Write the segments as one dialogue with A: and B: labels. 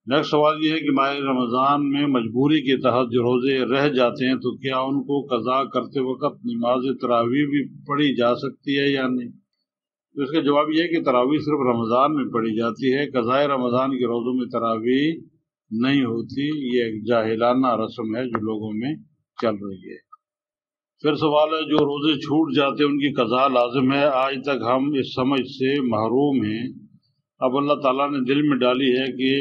A: Next سوال یہ ہے کہ ماہ رمضان میں مجبوری کے تحت جو روزے رہ جاتے ہیں تو کیا ان کو قضا کرتے وقت نماز تراویح بھی پڑھی جا سکتی ہے یا نہیں؟ تو اس کا جواب یہ ہے کہ تراویح صرف رمضان میں پڑھی جاتی ہے، قضاء رمضان کے روزوں میں تراویح نہیں ہوتی۔ یہ ایک جاہلانہ رسم ہے جو لوگوں میں چل رہی ہے۔ پھر سوال ہے جو روزے چھوٹ جاتے ہیں ان کی قضا لازم ہے؟ آج تک ہم اس سمجھ سے محروم ہیں، اب اللہ تعالیٰ نے دل میں ڈالی ہے کہ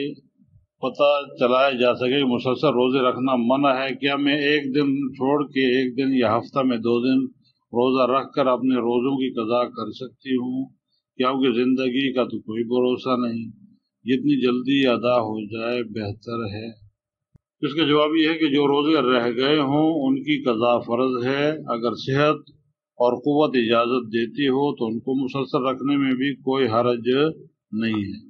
A: پتہ چلایا جا سکے کہ مسلسل روزے رکھنا منع ہے۔ کیا میں ایک دن چھوڑ کے ایک دن یا ہفتہ میں 2 دن روزہ رکھ کر اپنے روزوں کی قضا کر سکتی ہوں؟ کیونکہ زندگی کا تو کوئی بھروسہ نہیں، جتنی جلدی ادا ہو جائے بہتر ہے۔ اس کا جواب یہ ہے کہ جو روزے رہ گئے ہوں ان کی قضا فرض ہے، اگر صحت اور قوت اجازت دیتی ہو تو ان کو مسلسل رکھنے میں بھی کوئی حرج نہیں ہے،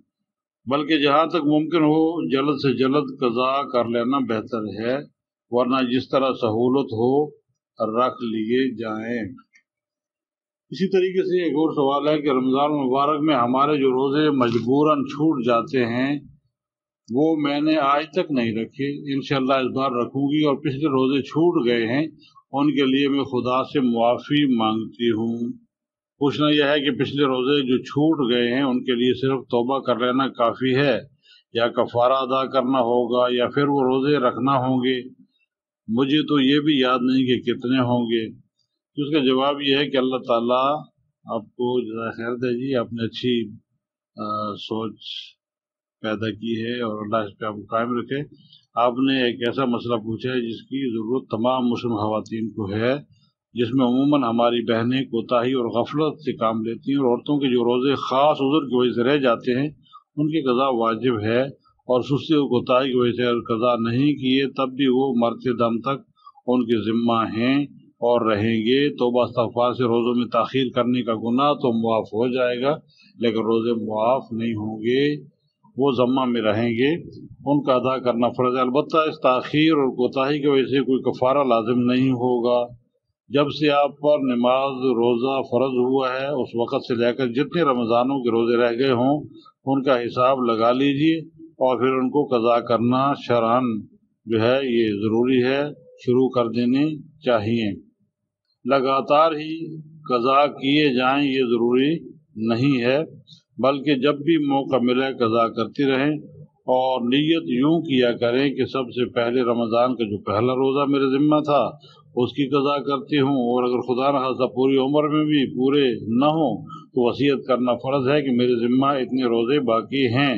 A: بلکہ جہاں تک ممکن ہو جلد سے جلد قضا کر لینا بہتر ہے، ورنہ جس طرح سہولت ہو رکھ لیے جائیں۔ اسی طریقے سے ایک اور سوال ہے کہ رمضان المبارک میں ہمارے جو روزے مجبوراً چھوٹ جاتے ہیں وہ میں نے آج تک نہیں رکھے، انشاءاللہ اس بار رکھوں گی، اور پچھلے روزے چھوٹ گئے ہیں ان کے لیے میں خدا سے معافی مانگتی ہوں۔ پوچھنا یہ ہے کہ پچھلے روزے جو چھوٹ گئے ہیں ان کے لیے صرف توبہ کر لینا کافی ہے یا کفارہ ادا کرنا ہوگا یا پھر وہ روزے رکھنا ہوں گے؟ مجھے تو یہ بھی یاد نہیں کہ کتنے ہوں گے۔ اس کا جواب یہ ہے کہ اللہ تعالیٰ آپ کو جزائے خیر دے جی، آپ نے اچھی سوچ پیدا کی ہے اور اللہ اس پہ آپ کو قائم رکھے۔ آپ نے ایک ایسا مسئلہ پوچھا ہے جس کی ضرورت تمام مسلم خواتین کو ہے، جس میں عموماً ہماری بہنیں کوتاہی اور غفلت سے کام لیتی ہیں، اور عورتوں کے جو روزے خاص عذر کی وجہ سے رہ جاتے ہیں ان کی قضا واجب ہے، اور سستی اور کوتاہی کی وجہ سے قضا نہیں کیے تب بھی وہ مرتے دم تک ان کے ذمہ ہیں اور رہیں گے۔ توبہ استغفار سے روزوں میں تاخیر کرنے کا گناہ تو معاف ہو جائے گا، لیکن روزے معاف نہیں ہوں گے، وہ ذمہ میں رہیں گے، ان کا ادا کرنا فرض ہے۔ البتہ اس تاخیر اور کوتاہی کی وجہ سے کوئی کفارہ لازم نہیں ہوگا۔ جب سے آپ پر نماز روزہ فرض ہوا ہے اس وقت سے لے کر جتنے رمضانوں کے روزے رہ گئے ہوں ان کا حساب لگا لیجئے، اور پھر ان کو قضا کرنا شرعاً جو ہے یہ ضروری ہے، شروع کر دینے چاہیے۔ لگاتار ہی قضا کیے جائیں یہ ضروری نہیں ہے، بلکہ جب بھی موقع ملے قضا کرتی رہیں، اور نیت یوں کیا کریں کہ سب سے پہلے رمضان کا جو پہلا روزہ میرے ذمہ تھا اس کی قضا کرتی ہوں، اور اگر خدا نہ خواستہ پوری عمر میں بھی پورے نہ ہوں تو وصیت کرنا فرض ہے کہ میرے ذمہ اتنے روزے باقی ہیں،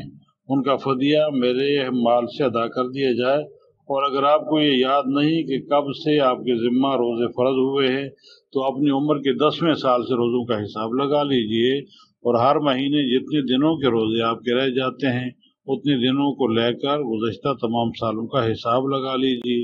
A: ان کا فدیہ میرے مال سے ادا کر دیا جائے۔ اور اگر آپ کو یہ یاد نہیں کہ کب سے آپ کے ذمہ روزے فرض ہوئے ہیں تو اپنی عمر کے 10ویں سال سے روزوں کا حساب لگا لیجئے، اور ہر مہینے جتنے دنوں کے روزے آپ کے رہ جاتے ہیں اتنے دنوں کو لے کر گزشتہ تمام سالوں کا حساب لگا لیجئے۔